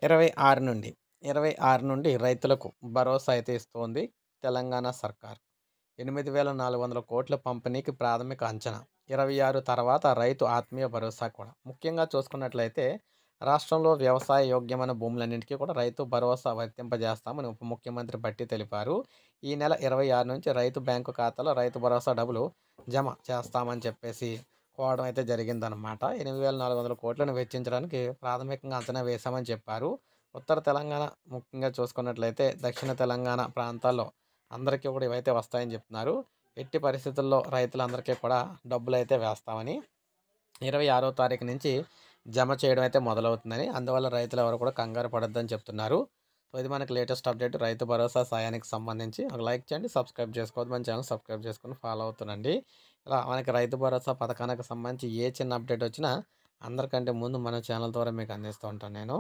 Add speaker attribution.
Speaker 1: 26 నుండి 26 నుండి రైతులకు భరోసా అయితే ఇస్తోంది తెలంగాణ సర్కార్. 8,400 కోట్ల పంపిణీకి ప్రాథమిక అంచనా. 26 తర్వాత రైతు ఆత్మీయ భరోసా కూడా. ముఖ్యంగా చూసుకున్నట్లయితే రాష్ట్రంలో వ్యవసాయ యోగ్యమైన భూములన్నింటికీ కూడా రైతు భరోసా వర్తింపజేస్తామని ఉప ముఖ్యమంత్రి బట్టి తెలిపారు. ఈ నెల 26 నుంచి రైతు బ్యాంకు ఖాతాలో రైతు భరోసా డబ్బులు జమ చేస్తామని చెప్పేసి కోవడం అయితే జరిగిందనమాట. 8,400 కోట్లను వెచ్చించడానికి ప్రాథమికంగా అంచనా వేశామని చెప్పారు. ఉత్తర తెలంగాణ ముఖ్యంగా చూసుకున్నట్లయితే దక్షిణ తెలంగాణ ప్రాంతాల్లో అందరికీ కూడా ఇవైతే వస్తాయని చెప్తున్నారు. ఎట్టి పరిస్థితుల్లో రైతులందరికీ కూడా డబ్బులైతే వేస్తామని 26వ తారీఖు నుంచి జమ చేయడం అయితే మొదలవుతుందని, అందువల్ల రైతులు ఎవరు కూడా కంగారు పడొద్దని చెప్తున్నారు. సో, ఇది మనకి లేటెస్ట్ అప్డేట్ రైతు భరోసా సాయానికి సంబంధించి. ఒక లైక్ చేయండి, సబ్స్క్రైబ్ చేసుకోవద్దు. మన ఛానల్ సబ్స్క్రైబ్ చేసుకొని ఫాలో అవుతుండండి. ఇలా మనకి రైతు భరోసా పథకానికి సంబంధించి ఏ చిన్న అప్డేట్ వచ్చినా అందరికంటే ముందు మన ఛానల్ ద్వారా మీకు అందిస్తూ ఉంటాను నేను.